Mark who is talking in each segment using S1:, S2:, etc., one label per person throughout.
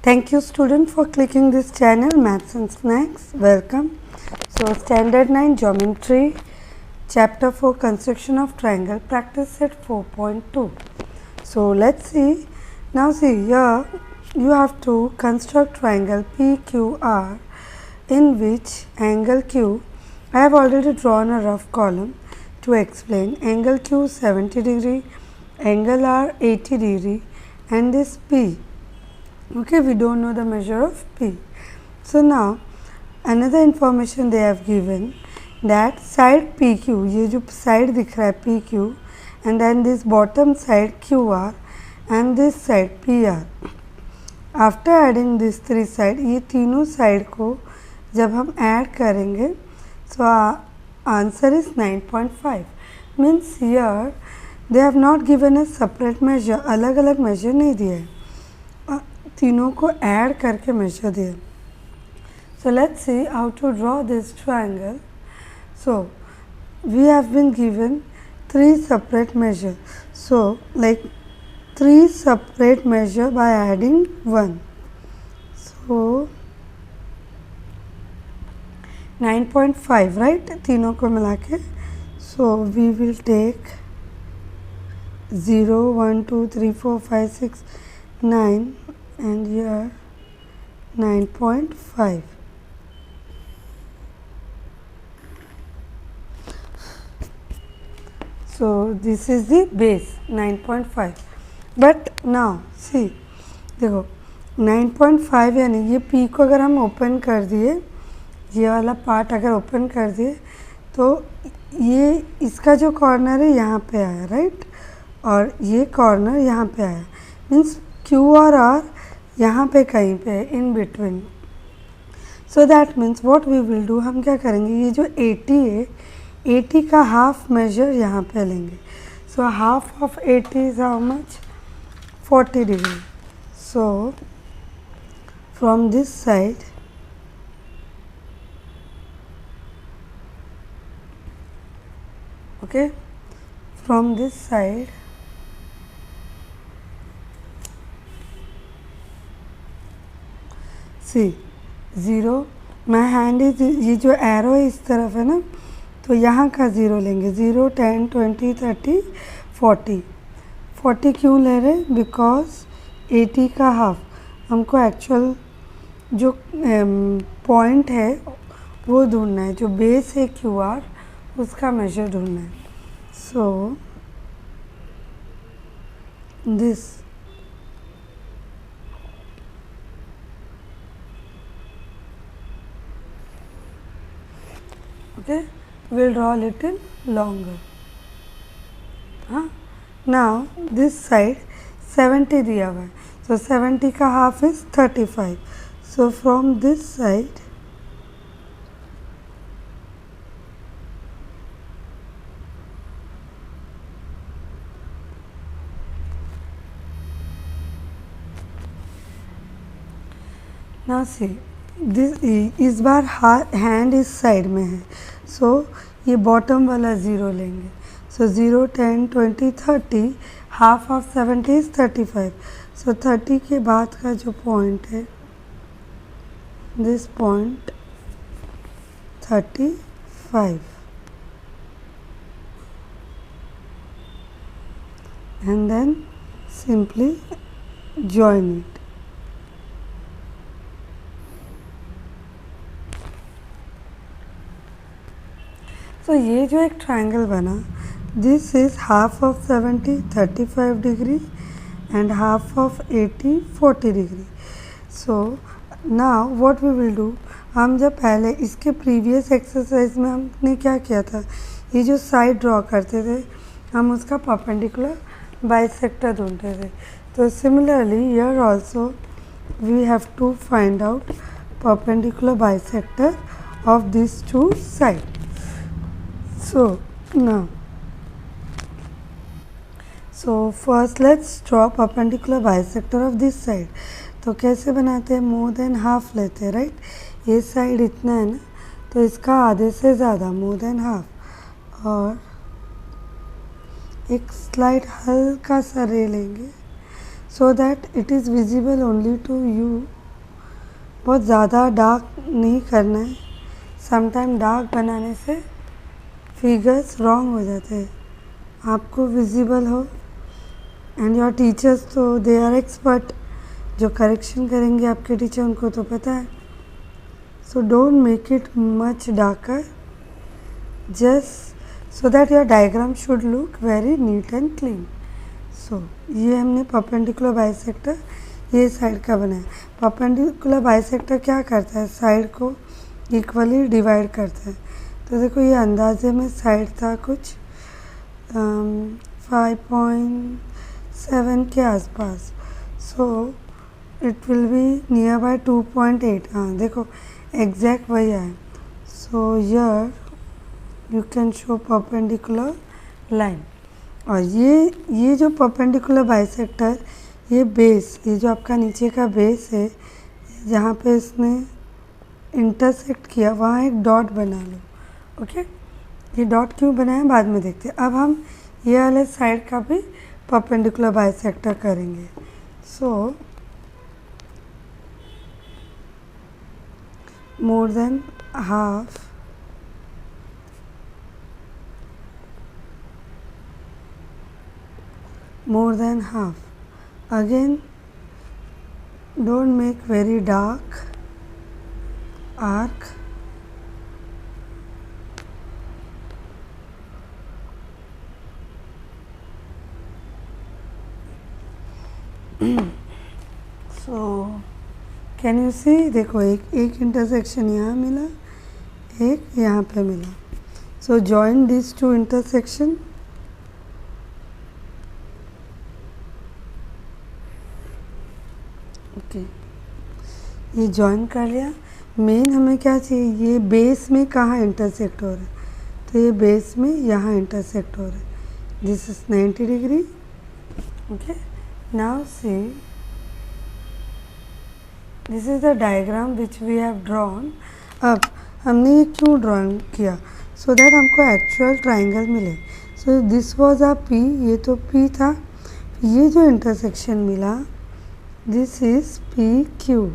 S1: Thank you student for clicking this channel Maths and Snacks. Welcome. So standard 9 geometry chapter 4 construction of triangle practice set 4.2. So let's see. Now see here you have to construct triangle PQR in which angle Q, I have already drawn a rough column to explain. Angle Q 70 degree, angle R 80 degree and this P. Okay, we don't know the measure of P. So now another information they have given that side PQ, ये जो side दिख रहा है PQ and then this bottom side QR and this side PR. After adding these three side, ये तीनों side को जब हम add करेंगे, so our answer is 9.5. Means here they have not given a separate measure, अलग अलग measure नहीं दिया है, तीनों को ऐड करके मेजर दिया. So let's see how to draw this triangle. So we have been given three separate measures. So like three separate measure by adding one. So 9.5 right? तीनों को मिला के. So we will take 0, 1, 2, 3, 4, 5, 6, 9. And here 9.5. So this is the base 9.5. But now see देखो 9.5 यानी ये P को अगर हम ओपन कर दिए, ये वाला पार्ट अगर ओपन कर दिए तो ये इसका जो कॉर्नर है यहाँ पे आया राइट, और ये कॉर्नर यहाँ पे आया. मीन्स Q और R यहाँ पे कहीं पे in between. So that means what we will do, हम क्या करेंगे, ये जो 80 है 80 का हाफ मेजर यहाँ पे लेंगे. So half of 80 is how much, 40 degree. So from this side okay, from this side see 0, my hand is, ये जो एरो है इस तरफ है ना, तो यहाँ का 0 लेंगे. 0, 10, 20, 30, 40. 40 क्यों ले रहे, बिकॉज 80 का हाफ हमको एक्चुअल जो पॉइंट है वो ढूंढना है, जो बेस है QR उसका मेजर ढूंढना है. So this okay, we'll draw a little longer. Now this side 70 दिया हुआ है, so 70 का half is 35. So from this side now see this, इस बार हैंड इस साइड में है, सो ये बॉटम वाला 0 लेंगे. So 0, 10, 20, 30, half of 70 is 35. So 30 के बाद का जो पॉइंट है, this point 35 and then simply join it. तो ये जो एक ट्रायंगल बना, this is half of 70 35 degree and half of 80 40 degree. So now what we will do, हम जब पहले इसके प्रीवियस एक्सरसाइज में हमने क्या किया था, ये जो साइड ड्रॉ करते थे हम उसका परपेंडिकुलर बाइसेक्टर ढूंढते थे. तो similarly here also we have to find out perpendicular bisector of this two side. So now, so first let's draw perpendicular bisector of this side. तो कैसे बनाते हैं, मोर देन हाफ लेते हैं राइट. ये साइड इतना है ना, तो इसका आधे से ज़्यादा मोर देन हाफ, और एक स्लाइड हल्का सा रे लेंगे. so that it is visible only to you. बहुत ज़्यादा डार्क नहीं करना है. समटाइम डार्क बनाने से फिगर्स रॉन्ग हो जाते हैं. आपको विजिबल हो. एंड योर टीचर्स तो दे आर एक्सपर्ट. जो करेक्शन करेंगे आपके टीचर उनको तो पता है. So don't make it much darker, just so that your diagram should look very neat and clean. So ये हमने परपेंडिकुलर बाइसेक्टर ये साइड का बनाया. परपेंडिकुलर बाइसेक्टर क्या करता है, साइड को इक्वली डिवाइड करता है. तो देखो ये अंदाजे में साइड था कुछ 5.7 के आसपास. So it will be near by 2.8. हाँ देखो एग्जैक्ट वही है. So yeah you can show perpendicular line. और ये जो परपेंडिकुलर बाइसेक्टर ये बेस, ये जो आपका नीचे का बेस है जहाँ पे इसने इंटरसेक्ट किया वहाँ एक डॉट बना लो. ओके, ये डॉट क्यों बनाया बाद में देखते हैं. अब हम ये वाले साइड का भी परपेंडिकुलर बाइसेक्टर करेंगे. So more than half more than half. Again, don't make very dark arc. So can you see, देखो एक इंटरसेक्शन यहाँ मिला, एक यहाँ पे मिला. So join these two intersection. Okay, ये जॉइन कर लिया. मेन हमें क्या चाहिए, ये बेस में कहाँ इंटरसेक्ट हो रहा है. तो ये बेस में यहाँ इंटरसेक्ट हो रहा है. This is 90 degree. Okay, now see this is the diagram which we have drawn. अब हमने ये क्यों ड्रॉइंग किया, सो दैट हमको एक्चुअल ट्राइंगल मिले. So this was a P, ये तो पी था. ये जो इंटरसेक्शन मिला दिस इज पी क्यू.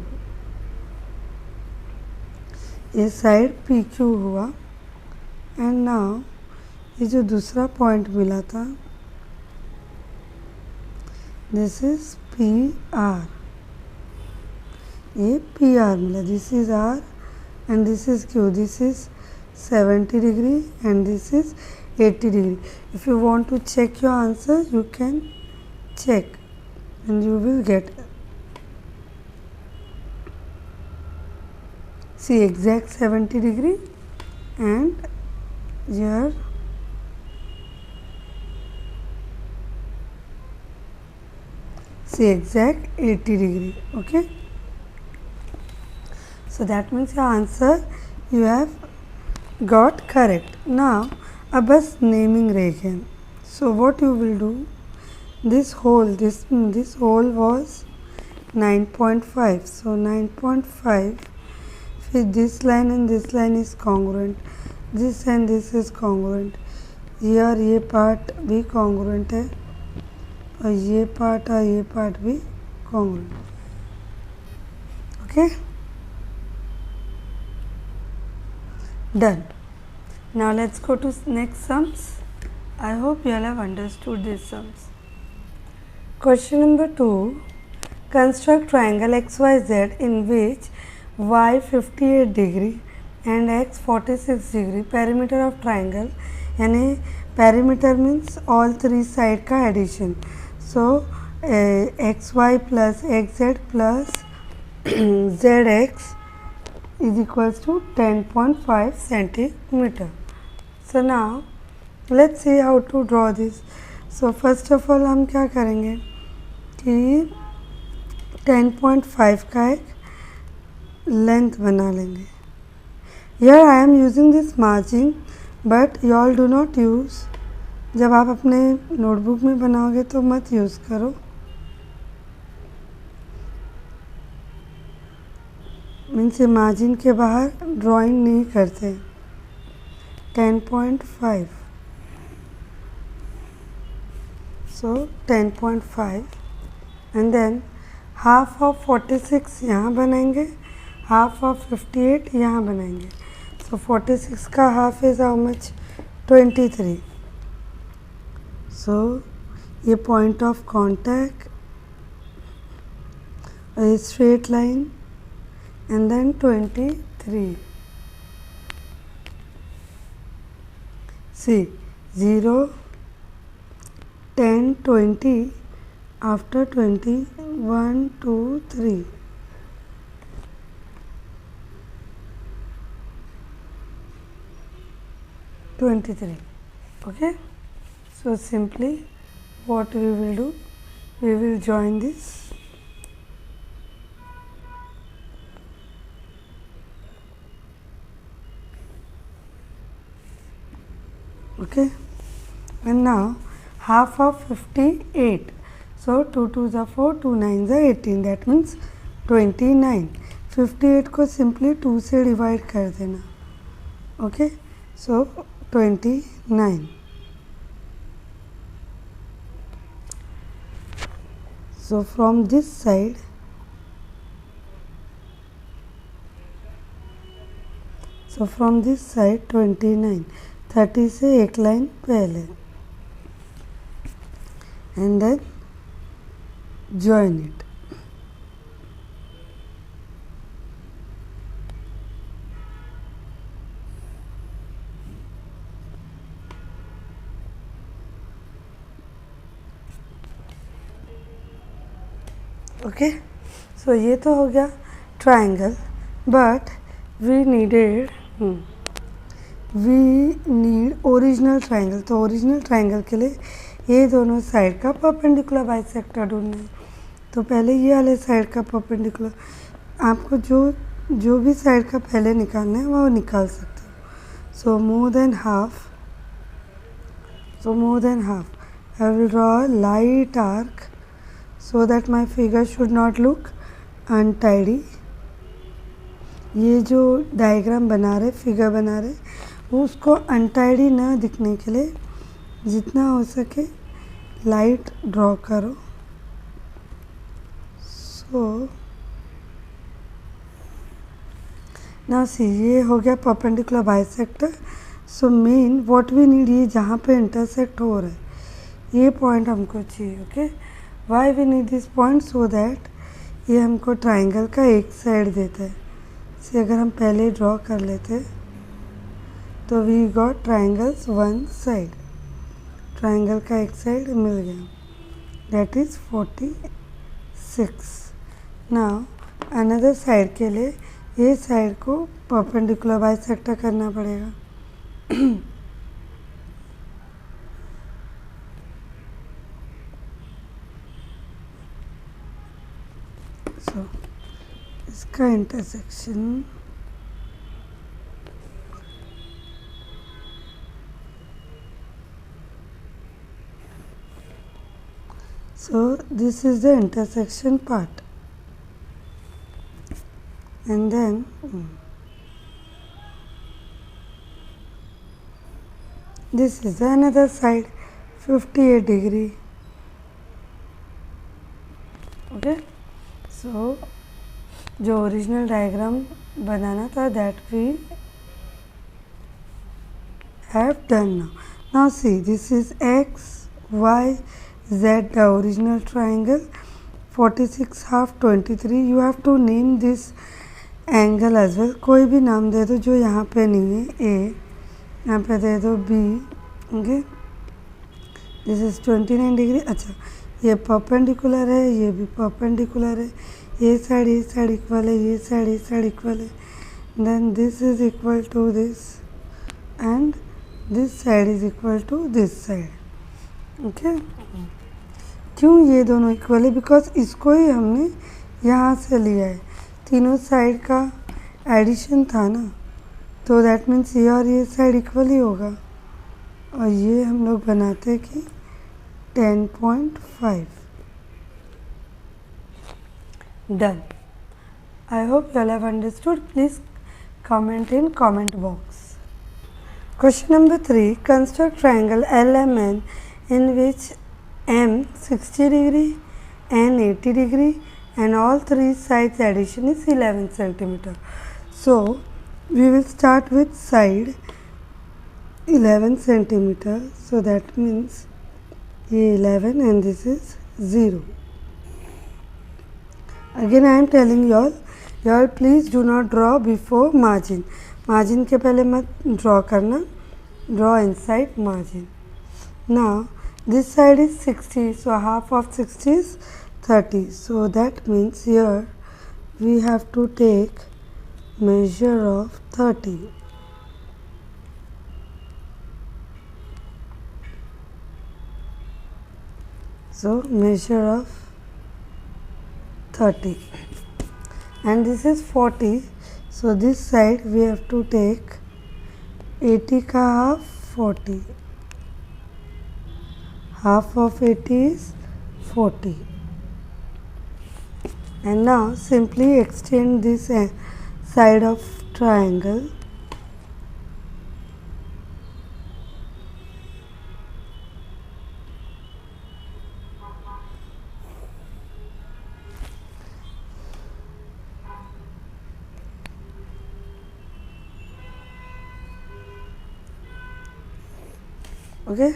S1: ये साइड पी क्यू हुआ. एंड नाउ ये जो दूसरा पॉइंट मिला था दिस इज पी आर. ये पी आर मिला. This is R and this is Q. This is 70 degree and this is 80 degree. If you want to check your answer you can check and you will get. See exact 70 degree and here see exact 80 degree. Okay, so that means your answer you have got correct. Now अब बस naming रह गया. So what you will do, this hole was 9.5. so 9.5. फिर this line and this line is congruent, this and this is congruent. ये और ये part भी congruent है और ये पार्ट भी congruent. Okay, done. Now let's go to next sums. I hope you all have understood these sums. Question number 2. Construct triangle XYZ in which y 58 degree and x 46 degree. perimeter of triangle, यानी perimeter means all three side का addition. So xy plus xz plus zx is equals to 10.5 centimeter. So now let's see how to draw this. So first of all हम क्या करेंगे कि 10.5 का एक length बना लेंगे. Here I am using this margin but you all do not use. जब आप अपने नोटबुक में बनाओगे तो मत यूज़ करो. मीन्स मार्जिन के बाहर ड्राइंग नहीं करते. 10.5. So 10.5 and than half of 46 यहाँ बनाएंगे, हाफ ऑफ 58 यहाँ बनाएंगे. सो 46 का हाफ इज़ हाउ मच? 23. सो ये point of contact, a straight line and then 23. See 0, 10, 20, after 20, 1, 2, 3. Okay, so simply what we will do, we will join this. Okay, and now half of 58. So 2 2s are 4, 2 9s are 18. That means 29. 58 को simply 2 से divide कर देना. Okay, so 29. So from this side, so from this side 29. 30 से एक line पहले and then join it. Okay, so ये तो हो गया triangle, but we need original triangle. तो ओरिजिनल ट्राइंगल के लिए ये दोनों साइड का परपेंडिकुलर बाइसेक्टर ढूंढना है. तो पहले ये वाले साइड का परपेंडिकुलर, आपको जो भी साइड का पहले निकालना है वो निकाल सकते हो. So more than half I will draw light arc so that my figure should not look untidy. ये जो डायग्राम बना रहे, फिगर बना रहे, वो उसको अनटाइडी ना दिखने के लिए जितना हो सके लाइट ड्रॉ करो. सो ना सी ये हो गया perpendicular bisector. So main what we need, ये जहाँ पे इंटरसेक्ट हो रहा है ये पॉइंट हमको चाहिए. Okay, why we need this point? So that ये हमको ट्राइंगल का एक साइड देता है. से अगर हम पहले ड्रॉ कर लेते तो we got triangles one side. Triangle का एक साइड मिल गया, that is 46. Now another side के लिए ये साइड को परपेंडिकुलर बाइसेक्टर करना पड़ेगा. सो इसका intersection so this is the intersection part, and then this is another side 58 degree. okay, so जो ओरिजिनल डायग्राम बनाना था that we have done now. Now see, this is x, y, z, the original triangle. 46 half 23. You have to name this angle as well. कोई भी नाम दे दो जो यहाँ पे नहीं है. a यहाँ पे दे दो b. Okay, this is 29 degree. अच्छा, ये परपेंडिकुलर है, ये भी परपेंडिकुलर है. ये साइड इक्वल है, ये साइड इक्वल है. Then this is equal to this and this side is equal to this side. Okay, क्यों ये दोनों इक्वल है? बिकॉज इसको ही हमने यहाँ से लिया है, तीनों साइड का एडिशन था ना. तो दैट मीन्स ये और ये साइड इक्वल ही होगा. और ये हम लोग बनाते कि 10.5. Done. I hope you all have understood. Please comment in comment box. Question number 3. Construct triangle LMN in which M 60 degree and 80 degree, and all three sides addition is 11 centimeter. So we will start with side 11 centimeter. So that means 11 and this is 0. Again I am telling you all please do not draw before margin. Margin के पहले मत draw करना. Draw inside margin. Now this side is 60, so half of 60 is 30. So that means here we have to take measure of 30. So measure of 30, and this is 40. So this side we have to take 80 का half 40. Half of 80 is 40. And now simply extend this side of triangle. Okay,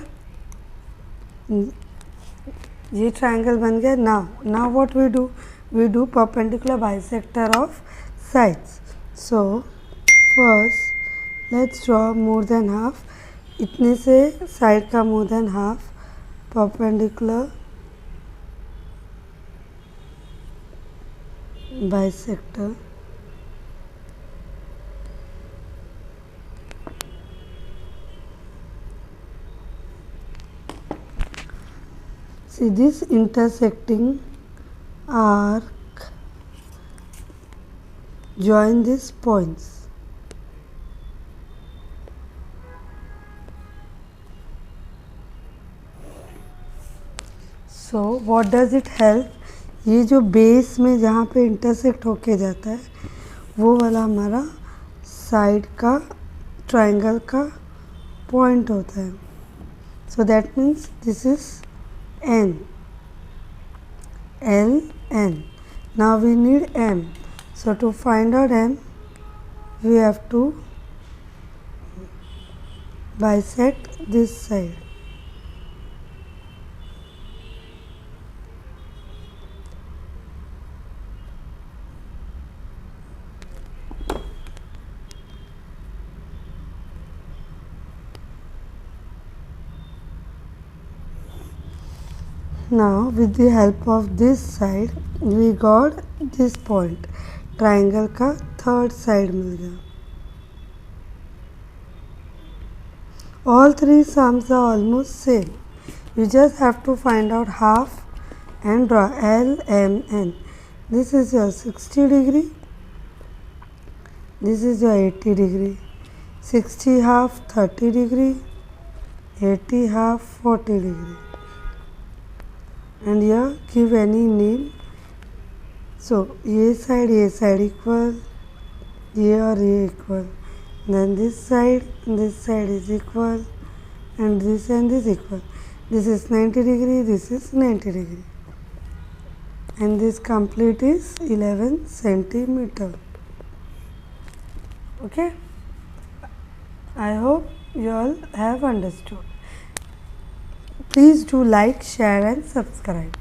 S1: ये triangle बन गया. Now what we do? We do perpendicular bisector of sides. So first let's draw more than half. इतने से side का more than half perpendicular bisector. See this intersecting arc join these points. So what does it help? ये जो base में जहाँ पे intersect होके जाता है वो वाला हमारा साइड का ट्राइंगल का पॉइंट होता है. So that means this is N, L, N. Now we need M. So to find out M, we have to bisect this side. Now with the help of this side we got this point. Triangle का third side मिल गया. All three sums are almost same. You just have to find out half and draw L, M, N. This is your 60 degree. This is your 80 degree. 60 half 30 degree. 80 half 40 degree. And here give any name. So ये side equal, ये और ये equal. Then this side is equal, and this equal. This is 90 degree, this is 90 degree. And this complete is 11 centimeter. Okay. I hope you all have understood. Please do like, share and subscribe.